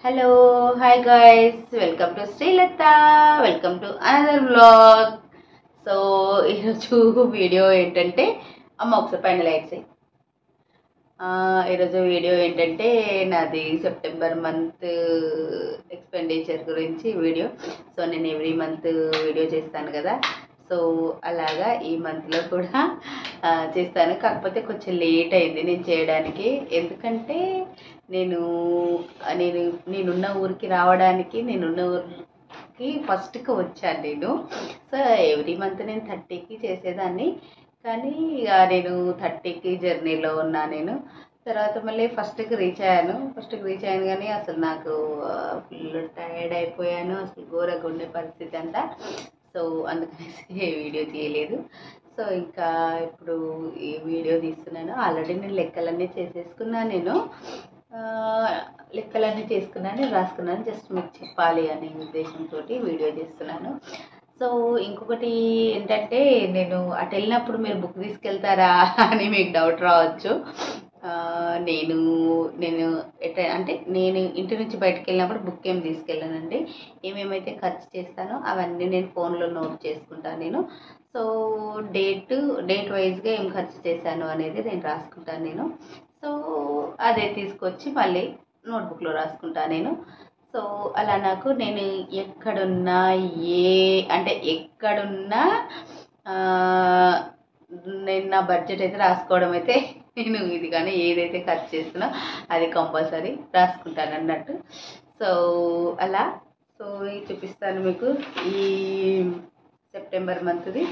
Hello hi guys, welcome to Srilatha. Welcome to another vlog. So ఈరోజు video ఏంటంటే ఒకసారి పైన లైట్స్. ఈరోజు వీడియో ఏంటంటే నాది సెప్టెంబర్ మంత్ ఎక్స్పెండిచర్ గురించి వీడియో. సో నేను ఎవ్రీ మంత్ వీడియో చేస్తాను కదా, సో అలాగా ఈ మంత్లో కూడా చేస్తాను. కాకపోతే కొంచెం లేట్ అయింది నేను చేయడానికి, ఎందుకంటే నేను నేను నేనున్న ఊరికి రావడానికి నేనున్న ఊరికి ఫస్ట్కి వచ్చాను నేను. సో ఎవ్రీ మంత్ నేను 30కి చేసేదాన్ని, కానీ ఇక నేను 30కి జర్నీలో ఉన్నా నేను. తర్వాత మళ్ళీ ఫస్ట్కి రీచ్ అయ్యాను కానీ అసలు నాకు ఫుల్ టైర్డ్ అయిపోయాను, అసలు ఘోరంగా ఉండే పరిస్థితి అంతా. సో అందుకనేసి వీడియో తీయలేదు. సో ఇంకా ఇప్పుడు ఈ వీడియో తీస్తున్నాను. ఆల్రెడీ నేను లెక్కలన్నీ చేసేసుకున్నాను, రాసుకున్నాను. జస్ట్ మీకు చెప్పాలి అనే ఉద్దేశంతో వీడియో చేస్తున్నాను. సో ఇంకొకటి ఏంటంటే, నేను అటు వెళ్ళినప్పుడు మీరు బుక్ తీసుకెళ్తారా అని మీకు డౌట్ రావచ్చు. నేను ఇంటి నుంచి బయటకు వెళ్ళినప్పుడు బుక్ ఏం తీసుకెళ్ళానండి. ఏమేమైతే ఖర్చు చేస్తానో అవన్నీ నేను ఫోన్లో నోట్ చేసుకుంటాను నేను. సో డేట్ వైజ్గా ఏం ఖర్చు చేశాను అనేది నేను రాసుకుంటాను నేను. సో అదే తీసుకొచ్చి మళ్ళీ నోట్బుక్లో రాసుకుంటాను నేను. సో అలా నేను ఎక్కడున్నా నేను నా బడ్జెట్ అయితే రాసుకోవడం అయితే నేను ఇది కానీ ఏదైతే ఖర్చు చేస్తున్నా అది కంపల్సరీ రాసుకుంటాను అన్నట్టు. సో అలా ఇది చూపిస్తాను మీకు ఈ సెప్టెంబర్ మంత్ది.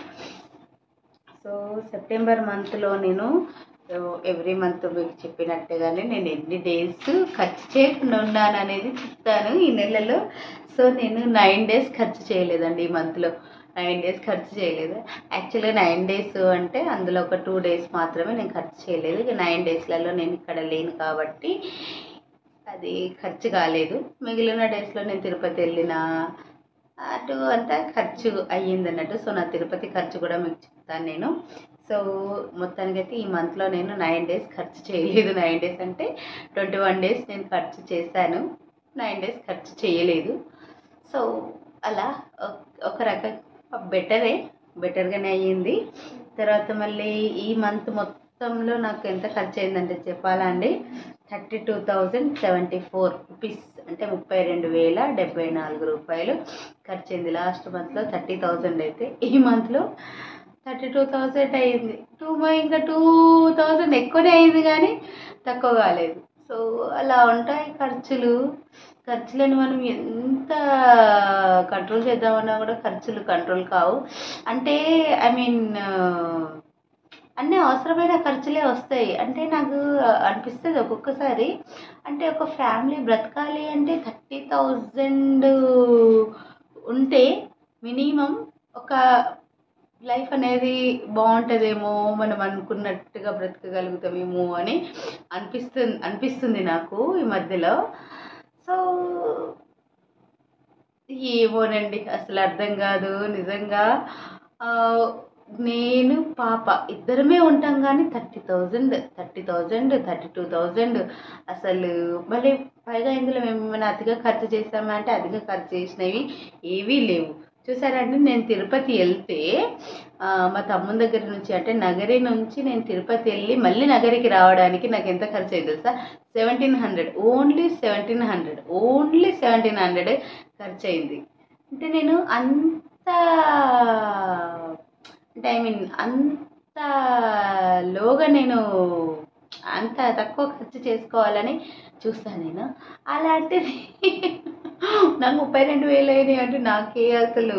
సో సెప్టెంబర్ మంత్లో నేను ఎవ్రీ మంత్ మీకు చెప్పినట్టుగానే నేను ఎన్ని డేస్ ఖర్చు చేయకుండా ఉన్నాను అనేది చెప్తాను ఈ నెలలో. సో నేను 9 డేస్ ఖర్చు చేయలేదండి ఈ మంత్లో. 9 డేస్ ఖర్చు చేయలేదు. యాక్చువల్గా 9 డేస్ అంటే అందులో ఒక 2 డేస్ మాత్రమే నేను ఖర్చు చేయలేదు. ఇక 9 డేస్లలో నేను ఇక్కడ లేను కాబట్టి అది ఖర్చు కాలేదు. మిగిలిన డేస్లో నేను తిరుపతి వెళ్ళిన అటు అంతా ఖర్చు అయ్యింది అన్నట్టు. సో నా తిరుపతి ఖర్చు కూడా మీకు చెప్తాను నేను. సో మొత్తానికైతే ఈ మంత్లో నేను 9 డేస్ ఖర్చు చేయలేదు. 9 డేస్ అంటే 21 డేస్ నేను ఖర్చు చేశాను, 9 డేస్ ఖర్చు చేయలేదు. సో అలా ఒక రకంగా బెటర్గానే అయ్యింది. తర్వాత మళ్ళీ ఈ మంత్ మొత్తంలో నాకు ఎంత ఖర్చు అయిందంటే చెప్పాలా అండి, 32,074 రూపీస్, అంటే 32,074 రూపాయలు ఖర్చు అయింది. లాస్ట్ మంత్లో 30,000 అయితే ఈ మంత్లో 32,000 అయింది. ఇంకా 2,000 ఎక్కువనే అయింది కానీ తక్కువ కాలేదు. సో అలా ఉంటాయి ఖర్చులను మనం ఎంత కంట్రోల్ చేద్దామన్నా కూడా ఖర్చులు కంట్రోల్ కావు. అంటే అన్నీ అవసరమైన ఖర్చులే వస్తాయి. అంటే నాకు అనిపిస్తుంది ఒక్కొక్కసారి, అంటే ఒక ఫ్యామిలీ బ్రతకాలి అంటే 30,000 ఉంటే మినిమం ఒక లైఫ్ అనేది బాగుంటుందేమో, మనం అనుకున్నట్టుగా బ్రతకగలుగుతామేమో అని అనిపిస్తుంది నాకు ఈ మధ్యలో. సో ఏమోనండి, అసలు అర్థం కాదు నిజంగా. నేను పాప ఇద్దరమే ఉంటాం కానీ 30,000, 32,000 అసలు. మళ్ళీ పైగా ఇందులో మేము ఏమైనా అతిగా ఖర్చు చేసామా అంటే అతిగా ఖర్చు చేసినవి ఏవీ లేవు. చూసారండి, నేను తిరుపతి వెళ్తే మా తమ్ముని దగ్గర నుంచి, అంటే నగరి నుంచి నేను తిరుపతి వెళ్ళి మళ్ళీ నగరికి రావడానికి నాకు ఎంత ఖర్చు అయింది తెలుసా? 1,700, ఓన్లీ 1,700 ఖర్చు అయింది. అంటే నేను నేను అంత తక్కువ ఖర్చు చేసుకోవాలని చూస్తాను నేను. అలాంటిది నాకు 32,000 అయినాయి అంటే నాకే అసలు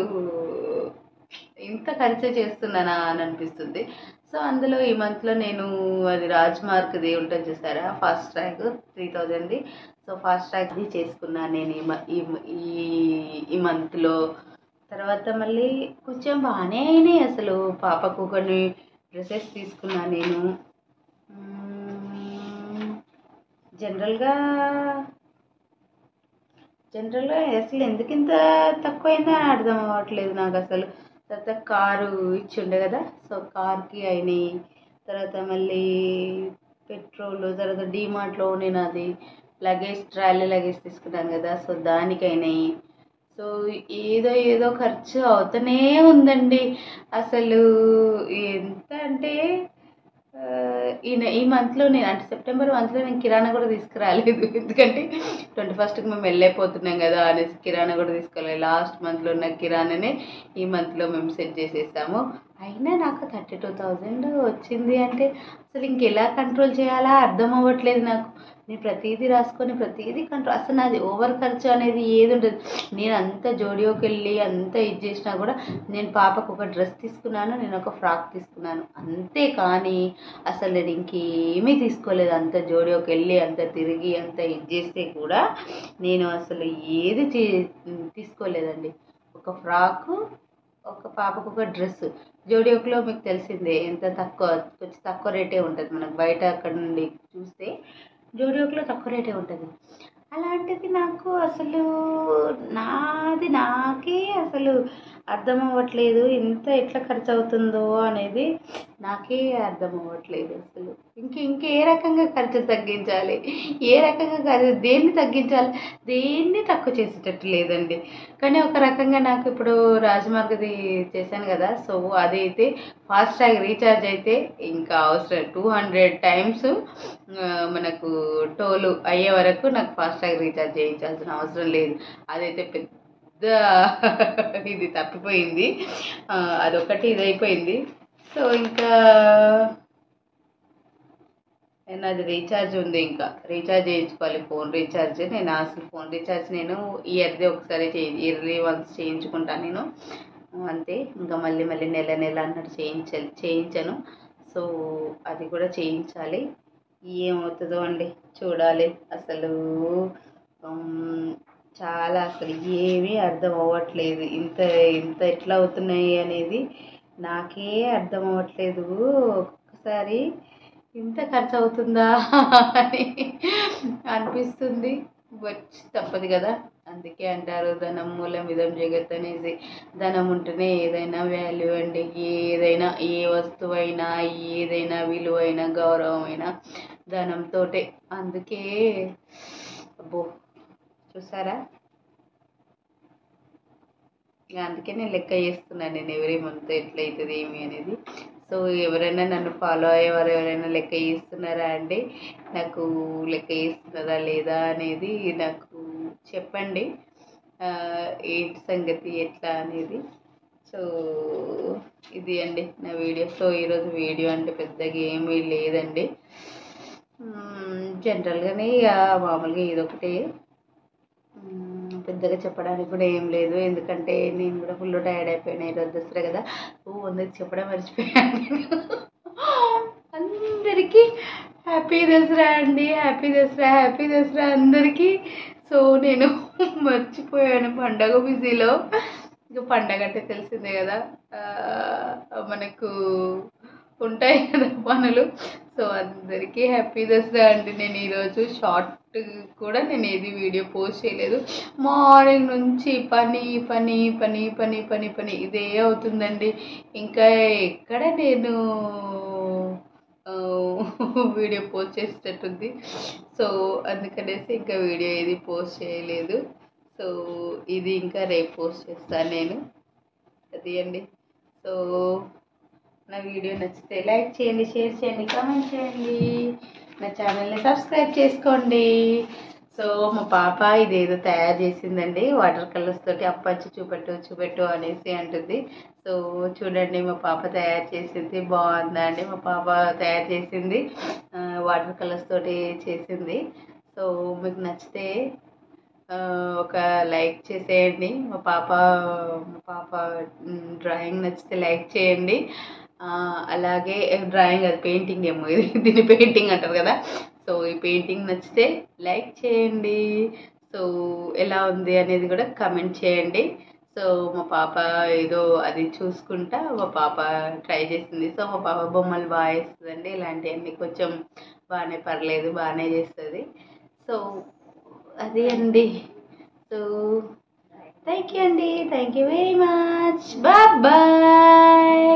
ఇంత ఖర్చు చేస్తున్నానా అని అనిపిస్తుంది. సో అందులో ఈ మంత్లో నేను అది రాజ్మార్క్ది ఉంటుంది చూసారా, ఫాస్ట్ ట్రాక్ 3,000ది. సో ఫాస్ట్ ట్రాక్ అది చేసుకున్నాను నేను ఈ మంత్లో. తర్వాత మళ్ళీ కొంచెం బాగానే అయినాయి అసలు. పాపకు కొన్ని డ్రెస్సెస్ తీసుకున్నాను నేను. జనరల్గా అసలు ఎందుకు ఇంత తక్కువైందో అని అర్థం అవ్వట్లేదు నాకు అసలు. తర్వాత కారు ఇచ్చి ఉండే కదా, సో కార్కి అయినాయి. తర్వాత మళ్ళీ పెట్రోల్, తర్వాత డీమార్ట్లో నేను అది లగేజ్ తీసుకున్నాను కదా, సో దానికైనాయి. సో ఏదో ఏదో ఖర్చు అవుతూనే ఉందండి. అసలు ఎంత అంటే ఈ మంత్లో నేను అంటే సెప్టెంబర్ మంత్లో నేను కిరాణా కూడా తీసుకురాలేదు. ఎందుకంటే 21st మేము వెళ్ళైపోతున్నాం కదా అనేసి కిరాణా కూడా తీసుకోలేదు. లాస్ట్ మంత్లో ఉన్న కిరాణానే ఈ మంత్లో మేము సెట్ చేసేసాము. అయినా నాకు 32,000 వచ్చింది అంటే అసలు ఇంకెలా కంట్రోల్ చేయాలా అర్థం అవ్వట్లేదు నాకు. నేను ప్రతిదీ రాసుకొని ప్రతిదీ కంట్రోల్, అసలు నాది ఓవర్ ఖర్చు అనేది ఏది ఉండదు. నేను అంత జోడియోకి వెళ్ళి అంత ఇది చేసినా కూడా, నేను పాపకు ఒక డ్రెస్ తీసుకున్నాను, నేను ఒక ఫ్రాక్ తీసుకున్నాను అంతే. కానీ అసలు నేను ఇంకేమీ తీసుకోలేదు. అంత జోడియోకి వెళ్ళి అంత తిరిగి అంత ఇది చేస్తే కూడా నేను అసలు ఏది తీసుకోలేదండి. ఒక ఫ్రాకు, ఒక పాపకు ఒక డ్రెస్. జోడియోక్లో మీకు తెలిసిందే ఎంత తక్కువ, కొంచెం తక్కువ రేటే ఉంటుంది. మనకు బయట అక్కడ నుండి చూస్తే జోడియోక్లో తక్కువ రేటే ఉంటుంది. అలాంటిది నాకు అసలు నాకే అసలు అర్థం అవ్వట్లేదు. ఇంత ఎట్లా ఖర్చు అవుతుందో అనేది నాకే అర్థం అవ్వట్లేదు. అసలు ఇంకే రకంగా ఖర్చు తగ్గించాలి, ఏ రకంగా దేన్ని తగ్గించాలి, దేన్ని తక్కువ చేసేటట్టు లేదండి. కానీ ఒక రకంగా నాకు ఇప్పుడు రాజమార్గది చేశాను కదా, సో అదైతే ఫాస్ట్రాగ్ రీఛార్జ్ అయితే ఇంకా అవసరం 200 టైమ్స్ మనకు టోలు అయ్యే వరకు నాకు ఫాస్ట్రాగ్ రీఛార్జ్ చేయించాల్సిన అవసరం లేదు. అదైతే పెద్ద ఇది తప్పిపోయింది. అదొకటి ఇదైపోయింది. సో ఇంకా నాది రీఛార్జ్ ఉంది, ఇంకా రీఛార్జ్ చేయించుకోవాలి. ఫోన్ రీఛార్జ్ నేను అసలు ఫోన్ రీఛార్జ్ నేను ఇయర్ది ఒకసారి ఇయర్లీ వన్స్ చేయించుకుంటాను నేను అంతే. ఇంకా మళ్ళీ నెల అన్నట్టు చేయించను. సో అది కూడా చేయించాలి. ఏమవుతుందో అండి చూడాలి. అసలు చాలా అసలు ఏమీ అర్థం అవ్వట్లేదు. ఇంత ఇంత ఎట్లా అవుతున్నాయి అనేది నాకే అర్థం అవ్వట్లేదు. ఒక్కొక్కసారి ఇంత ఖర్చు అవుతుందా అని అనిపిస్తుంది. వచ్చి తప్పదు కదా. అందుకే అంటారు ధనం మూలం ఇదం జగత్ అనేసి. ధనం ఉంటేనే ఏదైనా వాల్యూ అండి. ఏదైనా, ఏ వస్తువైనా, ఏదైనా విలువైన గౌరవమైన ధనంతోటే. అందుకే అబ్బో చూసారా, అందుకే నేను లెక్క చేస్తున్నాను నేను ఎవ్రీ మంత్ ఎట్లయితుంది ఏమి అనేది. సో ఎవరైనా నన్ను ఫాలో అయ్యేవారు ఎవరైనా లెక్క చేస్తున్నారా అండి? నాకు లెక్క చేస్తున్నారా లేదా అనేది నాకు చెప్పండి. ఏంటి సంగతి ఎట్లా అనేది. సో ఇది అండి నా వీడియో. సో ఈరోజు వీడియో అంటే పెద్దగా ఏమీ లేదండి. జనరల్గానే ఇక మామూలుగా ఇదొకటి, పెద్దగా చెప్పడానికి కూడా ఏం లేదు. ఎందుకంటే నేను కూడా ఫుల్ టైర్డ్ అయిపోయాను. ఈరోజు దసరా కదా. అందరికి చెప్పడం మర్చిపోయాను. అందరికీ హ్యాపీ దసరా అండి, హ్యాపీ దసరా అందరికీ. సో నేను మర్చిపోయాను పండగ బిజీలో. ఇక పండగ అంటే తెలిసిందే కదా, మనకు ఉంటాయి కదా పనులు. సో అందరికీ హ్యాపీ దసరా అండి. నేను ఈరోజు షార్ట్ కూడా నేను ఏది వీడియో పోస్ట్ చేయలేదు. మార్నింగ్ నుంచి పని ఇదే అవుతుందండి. ఇంకా ఎక్కడ నేను వీడియో పోస్ట్ చేసేటట్టుంది. సో అందుకనేసి ఇంకా వీడియో ఏది పోస్ట్ చేయలేదు. సో ఇది ఇంకా రేపు పోస్ట్ చేస్తాను నేను. అది అండి. సో నా వీడియో నచ్చితే లైక్ చేయండి, షేర్ చేయండి, కామెంట్ చేయండి, నా ఛానల్ని సబ్స్క్రైబ్ చేసుకోండి. సో మా పాప ఇదేదో తయారు చేసిందండి, వాటర్ కలర్స్ తోటి. అప్పచ్చి చూపెట్టు అనేసి అంటుంది. సో చూడండి మా పాప తయారు చేసింది, బాగుందా అండి? మా పాప తయారు చేసింది వాటర్ కలర్స్ తోటి చేసింది. సో మీకు నచ్చితే ఒక లైక్ చేసేయండి. మా పాప డ్రాయింగ్ నచ్చితే లైక్ చేయండి. అలాగే డ్రాయింగ్ అది పెయింటింగ్ ఏమో, ఇది దీన్ని పెయింటింగ్ అంటారు కదా. సో ఈ పెయింటింగ్ నచ్చితే లైక్ చేయండి. సో ఎలా ఉంది అనేది కూడా కమెంట్ చేయండి. సో మా పాప ఏదో అది చూసుకుంటా మా పాప ట్రై చేసింది. సో మా పాప బొమ్మలు బాగా వేస్తుందండి, ఇలాంటివన్నీ కొంచెం బాగానే పర్లేదు, బాగానే చేస్తుంది. సో అది అండి. సో థ్యాంక్ యూ అండి, thank you very much, bye.